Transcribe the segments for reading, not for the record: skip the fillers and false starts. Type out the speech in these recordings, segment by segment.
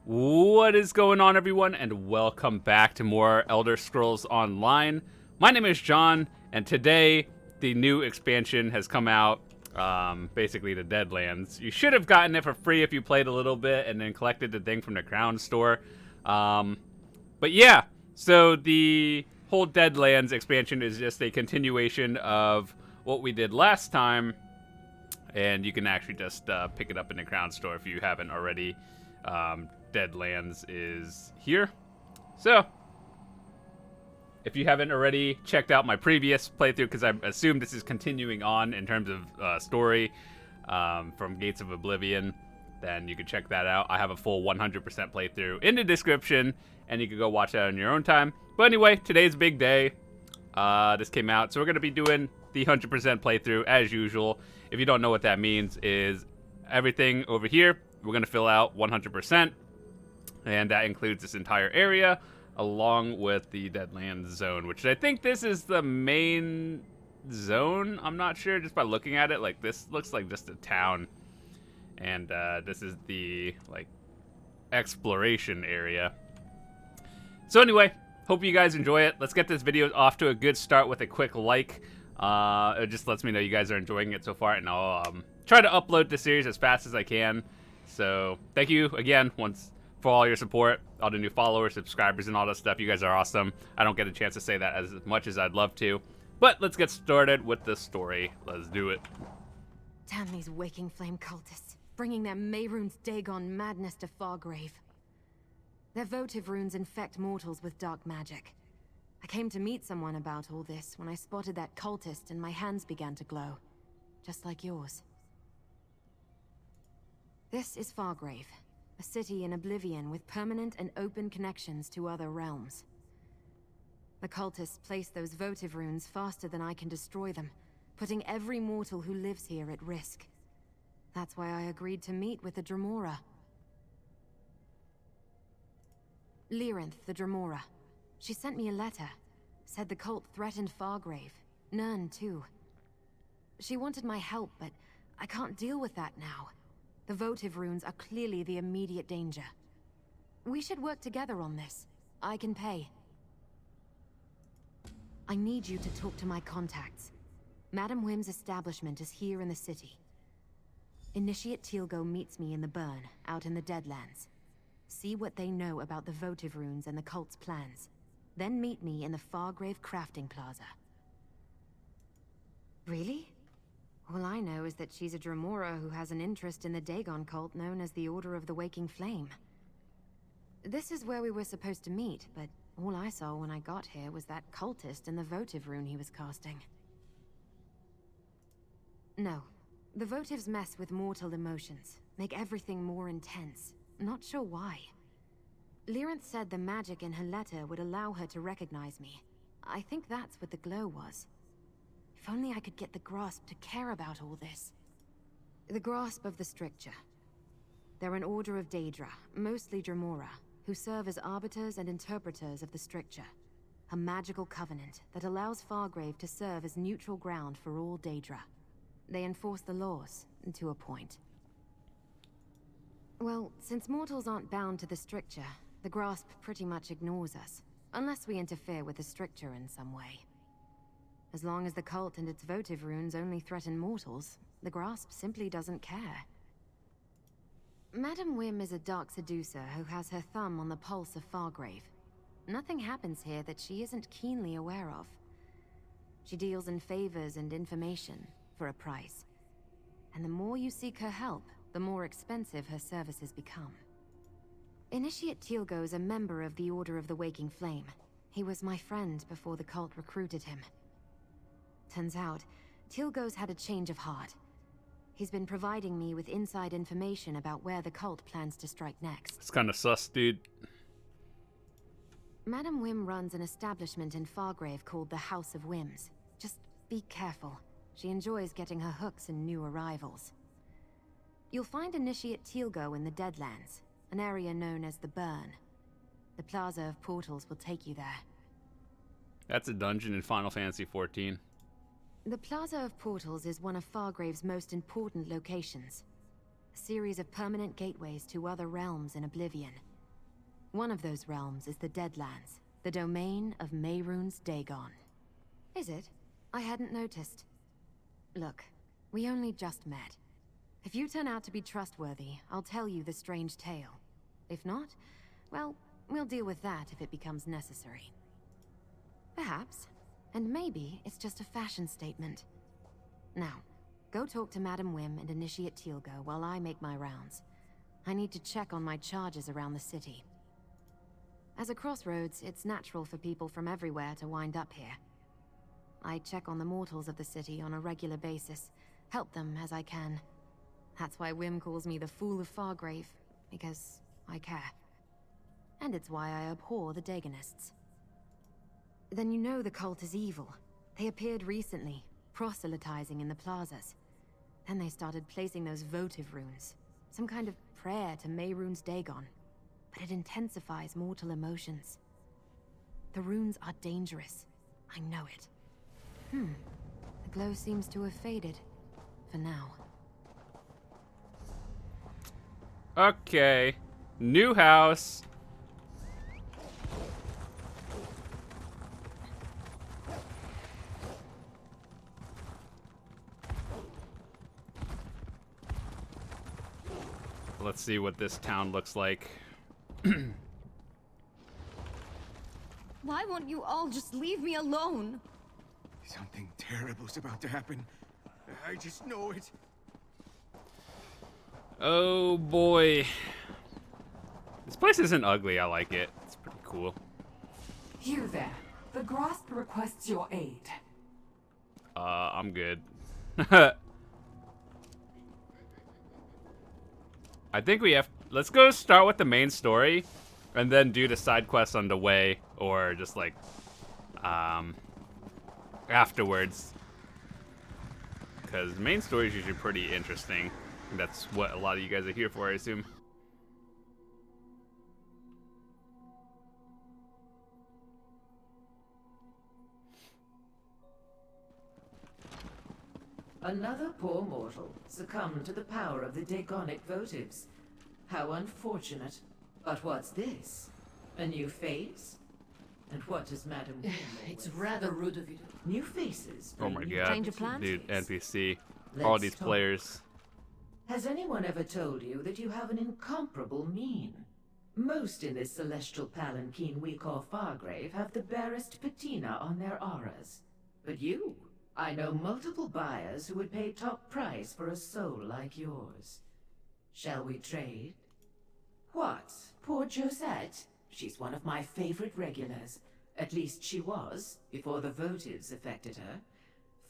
What is going on, everyone, and welcome back to more Elder Scrolls Online. My name is John, and today the new expansion has come out, basically the Deadlands. You should have gotten it for free if you played a little bit and then collected the thing from the Crown Store. But yeah, so the whole Deadlands expansion is just a continuation of what we did last time, and you can actually just pick it up in the Crown Store if you haven't already. Deadlands is here. So, if you haven't already checked out my previous playthrough, because I assume this is continuing on in terms of story from Gates of Oblivion, then you can check that out. I have a full 100% playthrough in the description, and you can go watch that on your own time. But anyway, today's big day. This came out, so we're going to be doing the 100% playthrough as usual. If you don't know what that means, is everything over here we're going to fill out 100%. And that includes this entire area, along with the Deadlands zone, which I think this is the main zone. I'm not sure, just by looking at it. Like, this looks like just a town. And this is the, like, exploration area. So anyway, hope you guys enjoy it. Let's get this video off to a good start with a quick like. It just lets me know you guys are enjoying it so far, and I'll try to upload the series as fast as I can. So thank you again for all your support, all the new followers, subscribers, and all that stuff. You guys are awesome. I don't get a chance to say that as much as I'd love to. But let's get started with the story. Let's do it. Damn these Waking Flame cultists, bringing their Mehrunes Dagon madness to Fargrave. Their votive runes infect mortals with dark magic. I came to meet someone about all this when I spotted that cultist and my hands began to glow. Just like yours. This is Fargrave. A city in Oblivion with permanent and open connections to other realms. The cultists place those votive runes faster than I can destroy them, putting every mortal who lives here at risk. That's why I agreed to meet with the Dremora. Leyawiin, the Dremora. She sent me a letter. Said the cult threatened Fargrave. Nern, too. She wanted my help, but I can't deal with that now. The votive runes are clearly the immediate danger. We should work together on this. I can pay. I need you to talk to my contacts. Madam Whim's establishment is here in the city. Initiate Teal'co meets me in the burn, out in the Deadlands. See what they know about the votive runes and the cult's plans. Then meet me in the Fargrave crafting plaza. Really? All I know is that she's a Dremora who has an interest in the Dagon cult known as the Order of the Waking Flame. This is where we were supposed to meet, but all I saw when I got here was that cultist and the votive rune he was casting. No. The votives mess with mortal emotions, make everything more intense. Not sure why. Leyawiin said the magic in her letter would allow her to recognize me. I think that's what the glow was. If only I could get the Grasp to care about all this. The Grasp of the Stricture. They're an order of Daedra, mostly Dremora, who serve as arbiters and interpreters of the Stricture. A magical covenant that allows Fargrave to serve as neutral ground for all Daedra. They enforce the laws, to a point. Well, since mortals aren't bound to the Stricture, the Grasp pretty much ignores us, unless we interfere with the Stricture in some way. As long as the cult and its votive runes only threaten mortals, the Grasp simply doesn't care. Madam Whim is a dark seducer who has her thumb on the pulse of Fargrave. Nothing happens here that she isn't keenly aware of. She deals in favors and information, for a price. And the more you seek her help, the more expensive her services become. Initiate Teal'co is a member of the Order of the Waking Flame. He was my friend before the cult recruited him. Turns out, Teal'co's had a change of heart. He's been providing me with inside information about where the cult plans to strike next. It's kind of sus, dude. Madam Whim runs an establishment in Fargrave called the House of Whims. Just be careful. She enjoys getting her hooks in new arrivals. You'll find Initiate Teal'co in the Deadlands, an area known as the Burn. The Plaza of Portals will take you there. That's a dungeon in Final Fantasy XIV. The Plaza of Portals is one of Fargrave's most important locations. A series of permanent gateways to other realms in Oblivion, One of those realms is the Deadlands, the domain of Mehrunes Dagon. Is it? I hadn't noticed. Look, we only just met. If you turn out to be trustworthy, I'll tell you the strange tale. If not, well, we'll deal with that if it becomes necessary. Perhaps. And maybe it's just a fashion statement. Now, go talk to Madam Whim and Initiate Teal'go while I make my rounds. I need to check on my charges around the city. As a crossroads, it's natural for people from everywhere to wind up here. I check on the mortals of the city on a regular basis, help them as I can. That's why Whim calls me the Fool of Fargrave, because I care. And it's why I abhor the Daegonists. Then you know the cult is evil. They appeared recently, proselytizing in the plazas. Then they started placing those votive runes, some kind of prayer to Mehrunes Dagon. But it intensifies mortal emotions. The runes are dangerous. I know it. The glow seems to have faded. For now. Okay. New house. Let's see what this town looks like. Why won't you all just leave me alone? Something terrible's about to happen. I just know it. Oh boy. This place isn't ugly, I like it. It's pretty cool. Here there. The Grasp requests your aid. I'm good. I think we have... Let's go start with the main story, and then do the side quests on the way, or just like, afterwards. Because the main story is usually pretty interesting. And that's what a lot of you guys are here for, I assume. Another poor mortal succumbed to the power of the Daegonic votives. How unfortunate. But what's this? A new face? And what does Madam Whim It's rather rude of you to... New faces. Oh my new god. Change of plans? Dude, NPC. Let's All these talk. players. Has anyone ever told you that you have an incomparable mien? Most in this celestial palanquin we call Fargrave have the barest patina on their auras. But you, I know multiple buyers who would pay top price for a soul like yours. Shall we trade? What? Poor Josette? She's one of my favorite regulars. At least she was, before the votives affected her.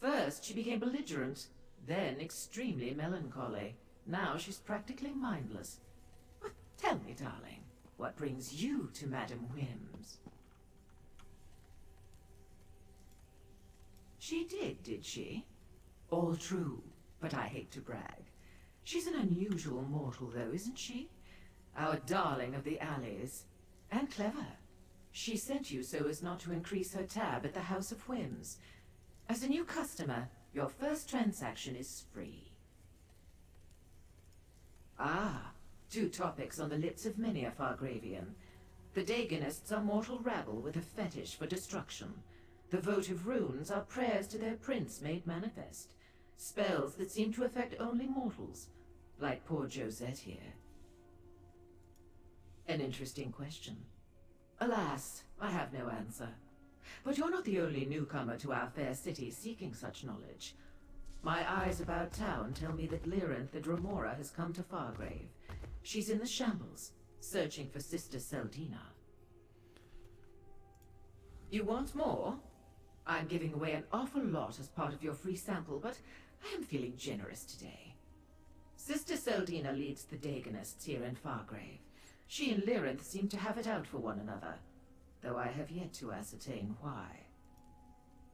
First, she became belligerent, then extremely melancholy. Now she's practically mindless. But tell me, darling, what brings you to Madam Whim's? She did she? All true, but I hate to brag. She's an unusual mortal, though, isn't she? Our darling of the alleys. And clever. She sent you so as not to increase her tab at the House of Whims. As a new customer, your first transaction is free. Ah, two topics on the lips of many a Fargravian. The Daegonists are mortal rabble with a fetish for destruction. The votive runes are prayers to their prince made manifest. Spells that seem to affect only mortals, like poor Josette here. An interesting question. Alas, I have no answer. But you're not the only newcomer to our fair city seeking such knowledge. My eyes about town tell me that Leyawiin the Dremora has come to Fargrave. She's in the shambles, searching for Sister Seldina. You want more? I'm giving away an awful lot as part of your free sample, but I am feeling generous today. Sister Seldina leads the Daegonists here in Fargrave. She and Leyawiin seem to have it out for one another, though I have yet to ascertain why.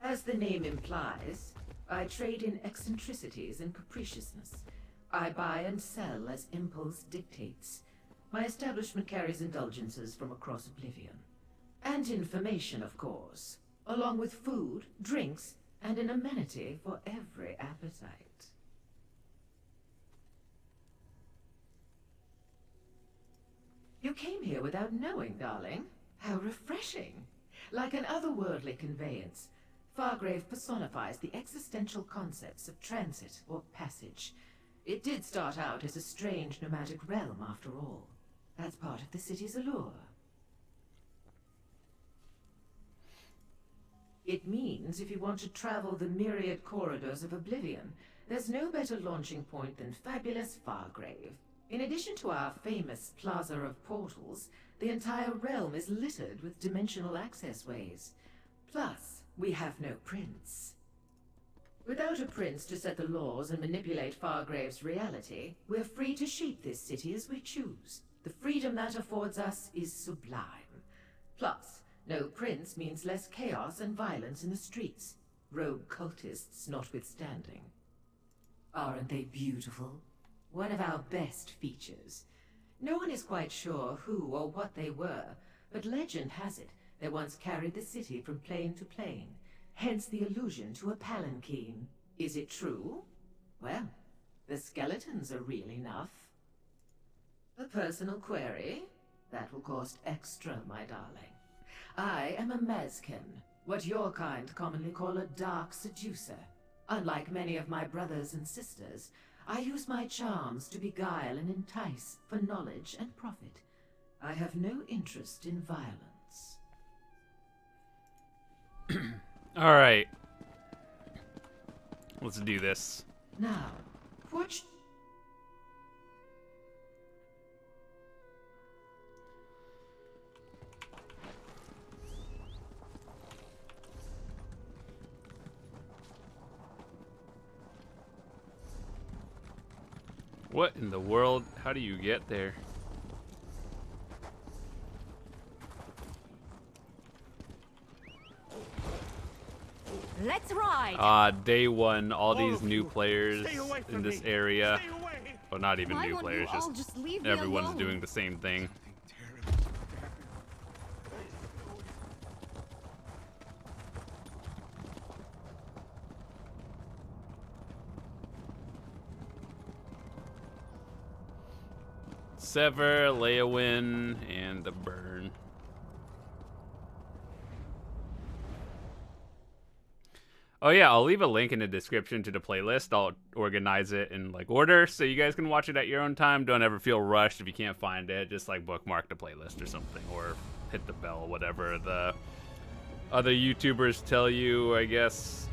As the name implies, I trade in eccentricities and capriciousness. I buy and sell as impulse dictates. My establishment carries indulgences from across Oblivion. And information, of course, along with food, drinks, and an amenity for every appetite. You came here without knowing, darling. How refreshing. Like an otherworldly conveyance, Fargrave personifies the existential concepts of transit or passage. It did start out as a strange nomadic realm, after all. That's part of the city's allure. It means if you want to travel the myriad corridors of oblivion, there's no better launching point than fabulous Fargrave. In addition to our famous Plaza of Portals, the entire realm is littered with dimensional access ways. Plus, we have no prince. Without a prince to set the laws and manipulate Fargrave's reality, we're free to shape this city as we choose. The freedom that affords us is sublime. Plus, no prince means less chaos and violence in the streets, rogue cultists notwithstanding. Aren't they beautiful? One of our best features. No one is quite sure who or what they were, but legend has it they once carried the city from plane to plane, hence the allusion to a palanquin. Is it true? Well, the skeletons are real enough. A personal query? That will cost extra, my darling. I am a Mezkin, what your kind commonly call a dark seducer. Unlike many of my brothers and sisters, I use my charms to beguile and entice for knowledge and profit. I have no interest in violence. All right. Let's do this. Now, watch. What in the world? How do you get there? Let's ride. Day one, all these of new you, players stay away in from this me. area. Stay away. Well, not even Why new won't players, you all just leave me everyone's alone? doing the same thing. Something terrible is about to happen. Sever, Leyawiin, and the Burn. Oh yeah, I'll leave a link in the description to the playlist. I'll organize it in like order so you guys can watch it at your own time. Don't ever feel rushed if you can't find it. Just like bookmark the playlist or something, or hit the bell, whatever the other YouTubers tell you, I guess.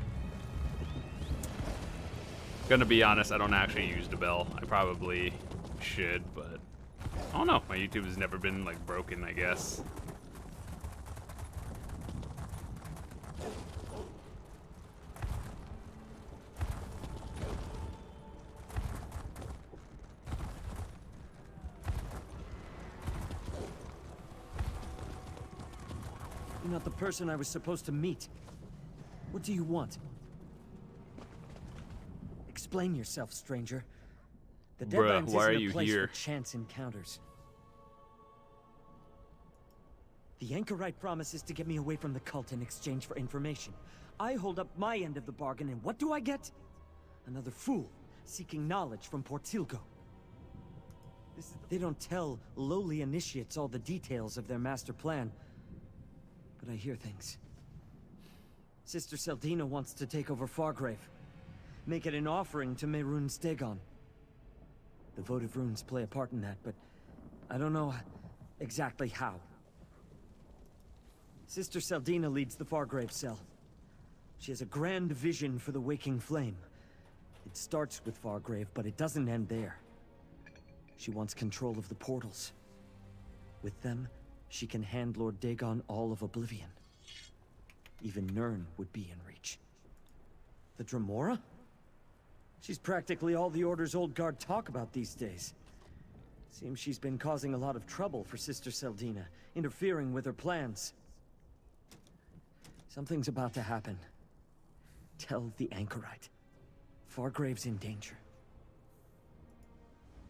Gonna be honest, I don't actually use the bell. I probably should, but I don't know. My YouTube has never been like broken, I guess. You're not the person I was supposed to meet. What do you want? Explain yourself, stranger. The Bruh, Deadlands why are isn't you a place here? for chance encounters. The Anchorite promises to get me away from the cult in exchange for information. I hold up my end of the bargain, and what do I get? Another fool seeking knowledge from Portilgo. They don't tell lowly initiates all the details of their master plan, but I hear things. Sister Seldina wants to take over Fargrave, make it an offering to Mehrunes Dagon. The votive runes play a part in that, but I don't know exactly how. Sister Seldina leads the Fargrave cell. She has a grand vision for the waking flame. It starts with Fargrave, but it doesn't end there. She wants control of the portals. With them, she can hand Lord Dagon all of Oblivion. Even Nirn would be in reach. The Dremora? She's practically all the Order's old guard talk about these days. Seems she's been causing a lot of trouble for Sister Seldina, interfering with her plans. Something's about to happen. Tell the Anchorite. Fargrave's in danger.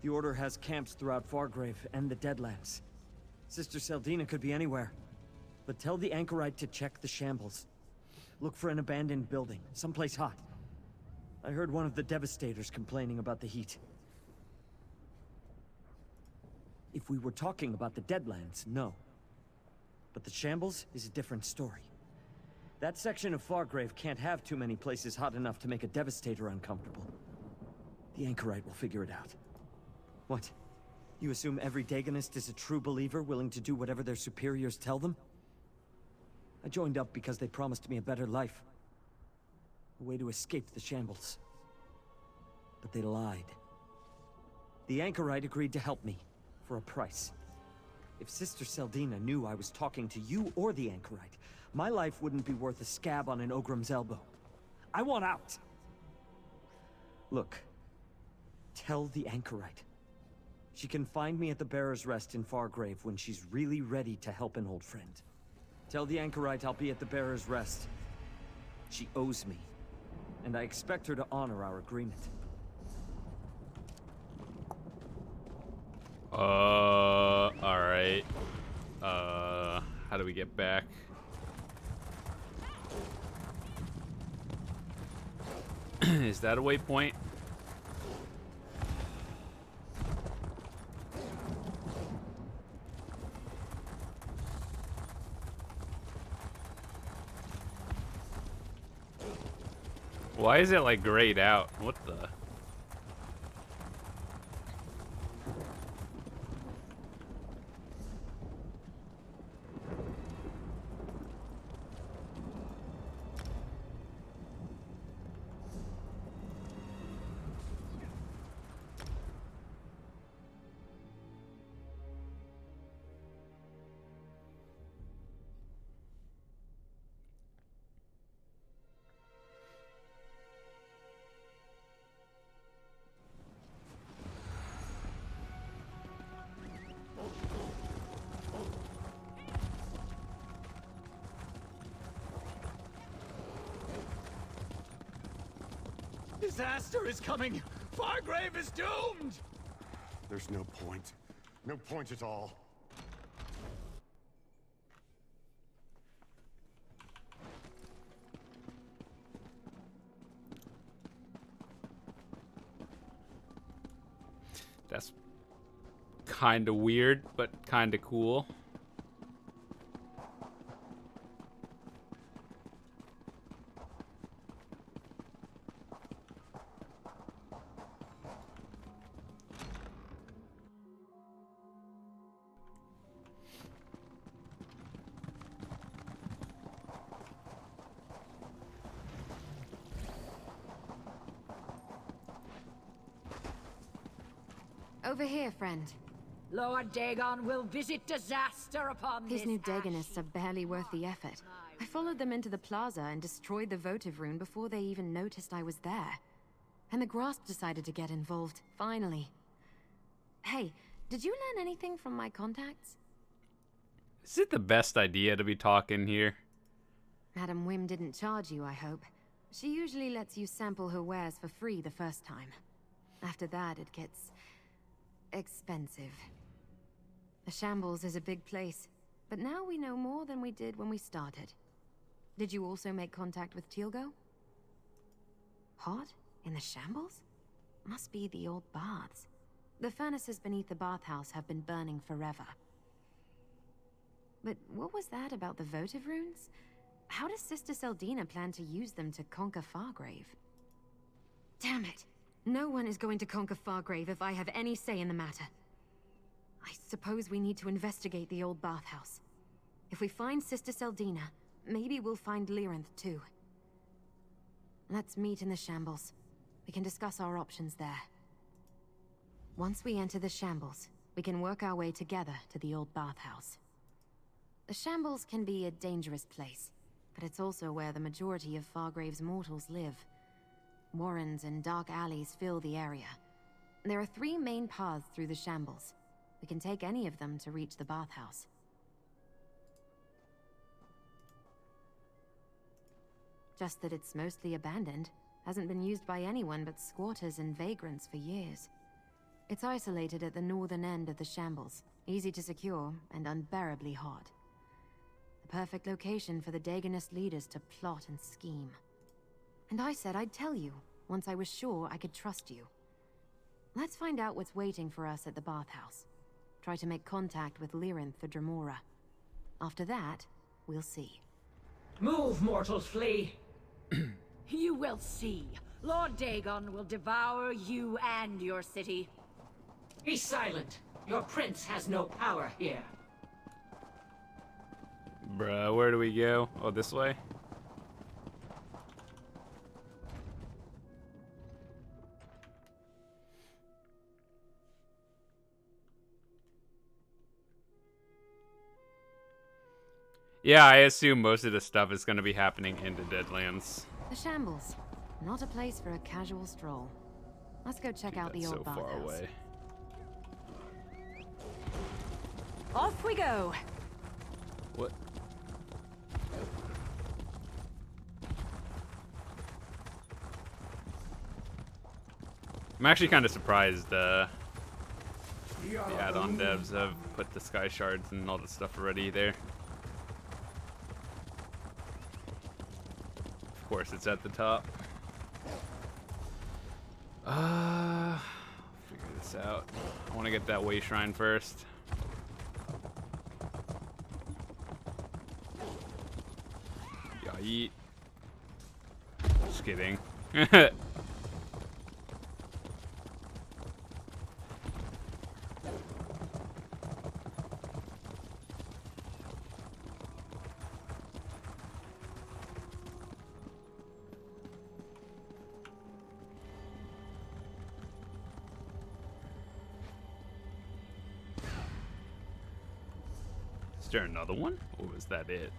The Order has camps throughout Fargrave and the Deadlands. Sister Seldina could be anywhere. But tell the Anchorite to check the shambles. Look for an abandoned building, someplace hot. I heard one of the Devastators complaining about the heat. If we were talking about the Deadlands, no. But the Shambles is a different story. That section of Fargrave can't have too many places hot enough to make a Devastator uncomfortable. The Anchorite will figure it out. What? You assume every Dagonist is a true believer willing to do whatever their superiors tell them? I joined up because they promised me a better life. A way to escape the Shambles. But they lied. The Anchorite agreed to help me, for a price. If Sister Seldina knew I was talking to you or the Anchorite, my life wouldn't be worth a scab on an Ogrim's elbow. I want out! Look, tell the Anchorite. She can find me at the Bearer's Rest in Fargrave when she's really ready to help an old friend. Tell the Anchorite I'll be at the Bearer's Rest. She owes me, and I expect her to honor our agreement. Alright. How do we get back? Is that a waypoint? Why is it like grayed out? What the? Disaster is coming! Fargrave is doomed! There's no point. No point at all. That's kind of weird, but kind of cool. Over here, friend. Lord Dagon will visit disaster upon These this new ash Dagonists are barely worth the effort. I followed them into the plaza and destroyed the votive rune before they even noticed I was there. And the Grasp decided to get involved, finally. Hey, did you learn anything from my contacts? Is it the best idea to be talking here? Madam Whim didn't charge you, I hope. She usually lets you sample her wares for free the first time. After that, it gets expensive. The Shambles is a big place, but now we know more than we did when we started. Did you also make contact with Teal'co? Hot? In the Shambles? Must be the old baths. The furnaces beneath the bathhouse have been burning forever. But what was that about the votive runes? How does Sister Seldina plan to use them to conquer Fargrave? Damn it! No one is going to conquer Fargrave if I have any say in the matter. I suppose we need to investigate the old bathhouse. If we find Sister Seldina, maybe we'll find Leyawiin too. Let's meet in the Shambles. We can discuss our options there. Once we enter the Shambles, we can work our way together to the old bathhouse. The Shambles can be a dangerous place, but it's also where the majority of Fargrave's mortals live. Warrens and dark alleys fill the area. There are 3 main paths through the Shambles. We can take any of them to reach the bathhouse. Just that it's mostly abandoned, hasn't been used by anyone but squatters and vagrants for years. It's isolated at the northern end of the Shambles, easy to secure and unbearably hot. The perfect location for the Dagonist leaders to plot and scheme. And I said I'd tell you, once I was sure I could trust you. Let's find out what's waiting for us at the bathhouse. try to make contact with Leyawiin for Dremora. After that, we'll see. Move, mortals, flee! You will see. Lord Dagon will devour you and your city. Be silent. Your prince has no power here. Bruh, where do we go? Oh, this way? Yeah, I assume most of the stuff is going to be happening in the Deadlands. The Shambles. Not a place for a casual stroll. Let's go check out the That's old so far bathhouse. away. Off we go! What? I'm actually kind of surprised the add-on devs have put the sky shards and all the stuff already there. Of course, it's at the top. Figure this out. I want to get that way shrine first. Yeet. Just kidding. Is there another one? Or was that it?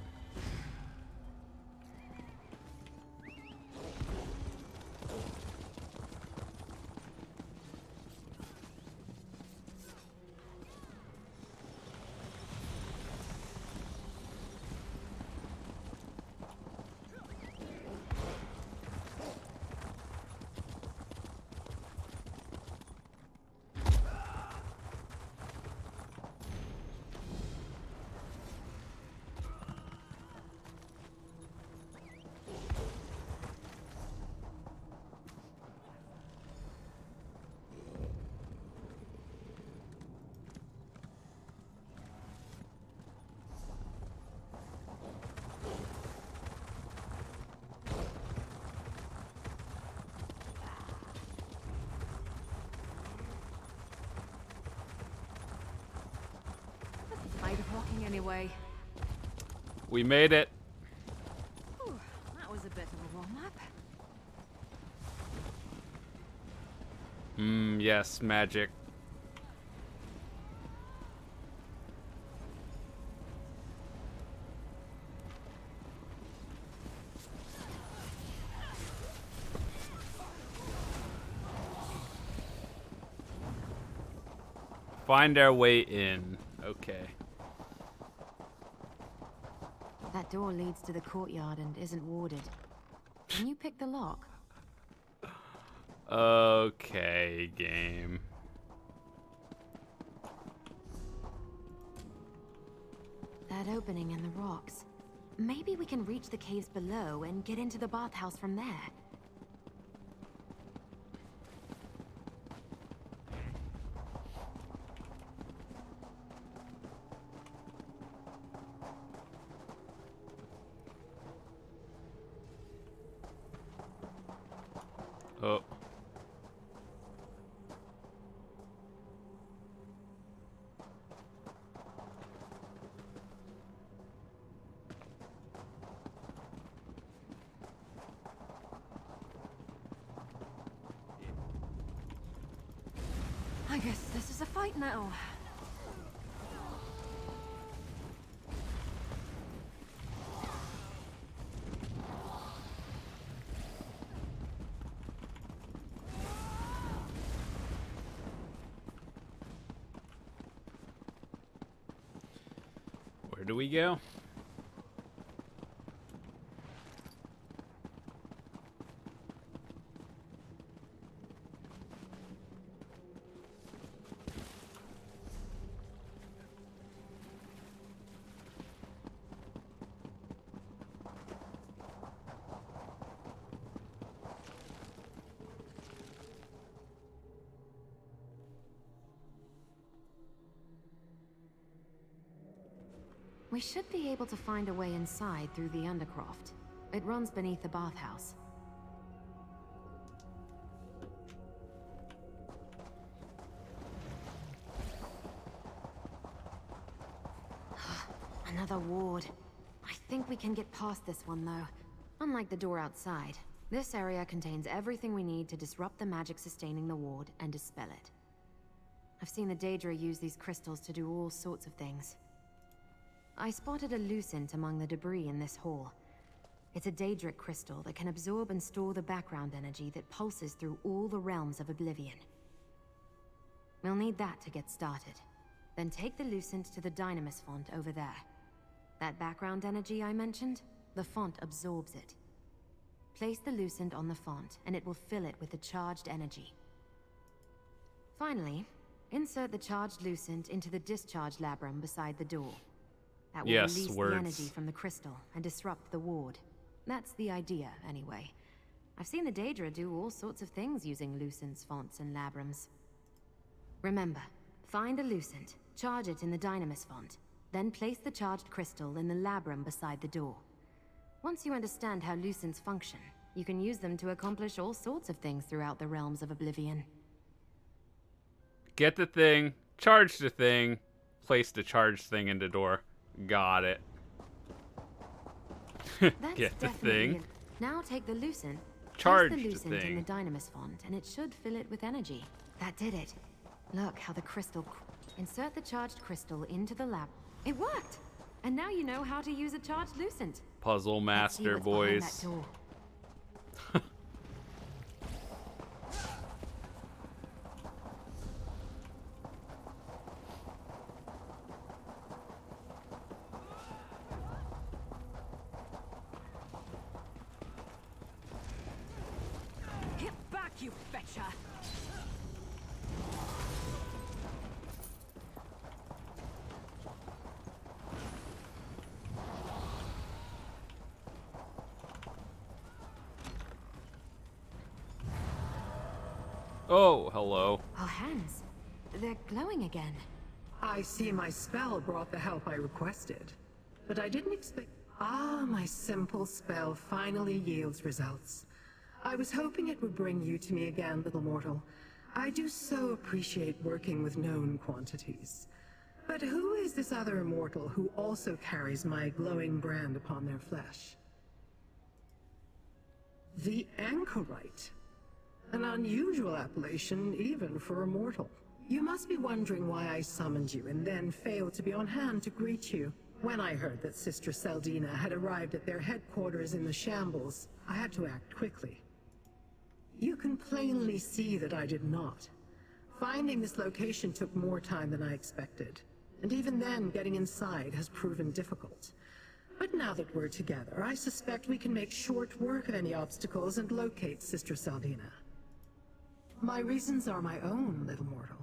Walking anyway. We made it. Whew, that was a bit of a warm-up. Yes, magic. Find our way in. Okay. That door leads to the courtyard and isn't warded. Can you pick the lock? Okay, game. That opening in the rocks. Maybe we can reach the caves below and get into the bathhouse from there. Oh. I guess this is a fight now. Where do we go? We should be able to find a way inside through the Undercroft. It runs beneath the bathhouse. Another ward. I think we can get past this one, though. Unlike the door outside, this area contains everything we need to disrupt the magic sustaining the ward and dispel it. I've seen the Daedra use these crystals to do all sorts of things. I spotted a lucent among the debris in this hall. It's a Daedric crystal that can absorb and store the background energy that pulses through all the realms of oblivion. We'll need that to get started. Then take the lucent to the Dynamis font over there. That background energy I mentioned, the font absorbs it. Place the lucent on the font, and it will fill it with the charged energy. Finally, insert the charged lucent into the discharge labrum beside the door. That will release the energy from the crystal and disrupt the ward. That's the idea, anyway. I've seen the Daedra do all sorts of things using lucents, fonts, and labrums. Remember, find a lucent, charge it in the Dynamis font, then place the charged crystal in the labrum beside the door. Once you understand how lucents function, you can use them to accomplish all sorts of things throughout the realms of oblivion. Get the thing, charge the thing, place the charged thing in the door. Got it. Get the thing. Now take the lucent, charge place the the lucent thing in the Dynamis font, and it should fill it with energy. That did it. Look how the crystal... Insert the charged crystal into the lab. It worked! And now you know how to use a charged lucent. Puzzle master, boys. Get back, you fetcher! Oh, hello. Our hands. They're glowing again. I see my spell brought the help I requested. But I didn't expect... Ah, my simple spell finally yields results. I was hoping it would bring you to me again, little mortal. I do so appreciate working with known quantities. But who is this other mortal who also carries my glowing brand upon their flesh? The Anchorite. An unusual appellation, even for a mortal. You must be wondering why I summoned you and then failed to be on hand to greet you. When I heard that Sister Seldina had arrived at their headquarters in the Shambles, I had to act quickly. You can plainly see that I did not. Finding this location took more time than I expected, and even then, getting inside has proven difficult. But now that we're together, I suspect we can make short work of any obstacles and locate Sister Seldina. My reasons are my own, little mortal.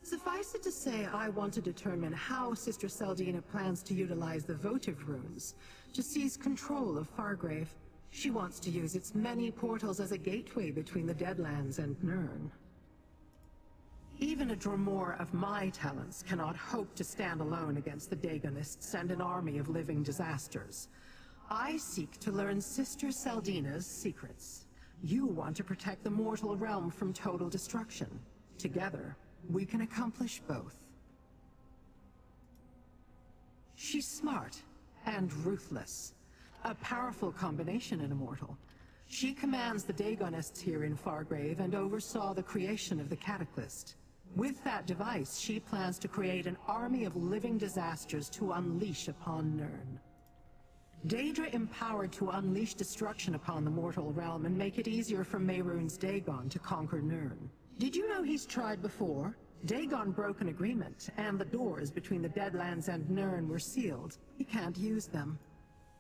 Suffice it to say, I want to determine how Sister Seldina plans to utilize the votive runes to seize control of Fargrave. She wants to use its many portals as a gateway between the Deadlands and Nirn. Even a Dromore of my talents cannot hope to stand alone against the Daegonists and an army of living disasters. I seek to learn Sister Seldina's secrets. You want to protect the mortal realm from total destruction. Together, we can accomplish both. She's smart and ruthless. A powerful combination in a mortal. She commands the Daegonists here in Fargrave and oversaw the creation of the Cataclysm. With that device, she plans to create an army of living disasters to unleash upon Nirn. Daedra empowered to unleash destruction upon the mortal realm and make it easier for Mehrunes Dagon to conquer Nirn. Did you know he's tried before? Dagon broke an agreement, and the doors between the Deadlands and Nirn were sealed. He can't use them.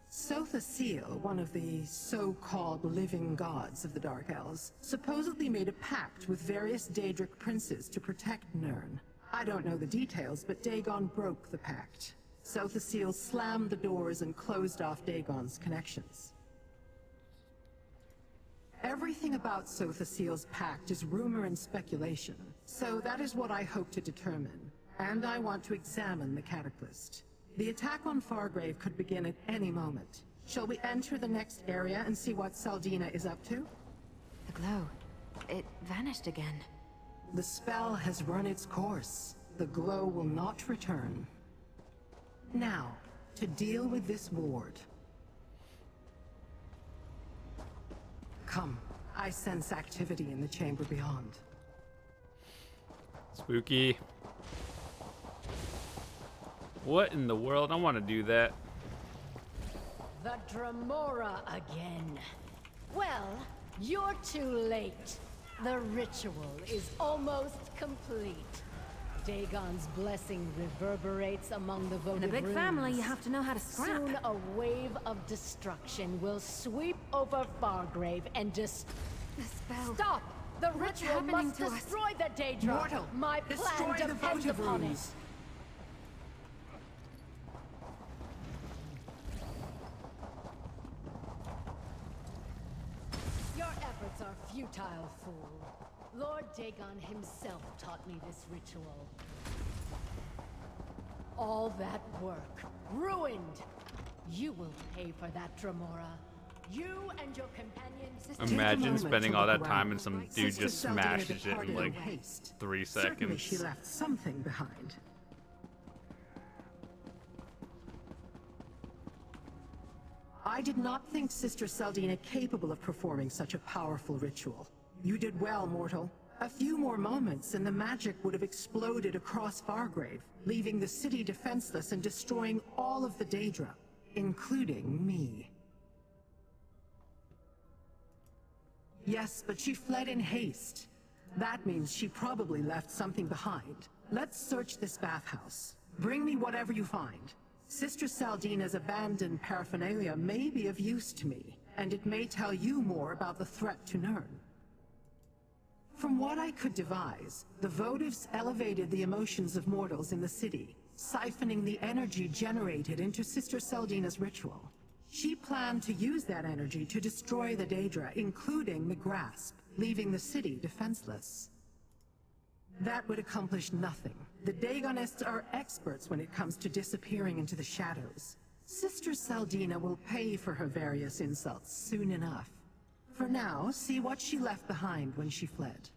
Sotha-Seal, one of the so-called living gods of the Dark Elves, supposedly made a pact with various Daedric princes to protect Nirn. I don't know the details, but Dagon broke the pact. Sotha-Seal slammed the doors and closed off Dagon's connections. Everything about Sotha-Seal's pact is rumor and speculation, so that is what I hope to determine. And I want to examine the Cataclysm. The attack on Fargrave could begin at any moment. Shall we enter the next area and see what Seldina is up to? The glow. It vanished again. The spell has run its course. The glow will not return. Now, to deal with this ward. Come, I sense activity in the chamber beyond. Spooky. What in the world? I want to do that. The Dremora again. Well, you're too late. The ritual is almost complete. Dagon's blessing reverberates among the votive In a big runes. family, you have to know how to scrap. Soon a wave of destruction will sweep over Fargrave and The spell. Stop! The What's ritual happening must to us? destroy the Daedra. Mortal, My destroy plan the depends votive upon runes. it. Your efforts are futile, fool. Lord Dagon himself taught me this ritual. All that work, ruined. You will pay for that, Dremora. You and your companions... Imagine spending all that look time around. and some dude Sister just Seldina smashes it departed in like haste. 3 Certainly she seconds. left something behind. I did not think Sister Seldina capable of performing such a powerful ritual. You did well, mortal. A few more moments and the magic would have exploded across Fargrave, leaving the city defenseless and destroying all of the Daedra, including me. Yes, but she fled in haste. That means she probably left something behind. Let's search this bathhouse. Bring me whatever you find. Sister Seldina's abandoned paraphernalia may be of use to me, and it may tell you more about the threat to Nirn. From what I could devise, the votives elevated the emotions of mortals in the city, siphoning the energy generated into Sister Seldina's ritual. She planned to use that energy to destroy the Daedra, including the Grasp, leaving the city defenseless. That would accomplish nothing. The Dagonists are experts when it comes to disappearing into the shadows. Sister Seldina will pay for her various insults soon enough. For now, see what she left behind when she fled.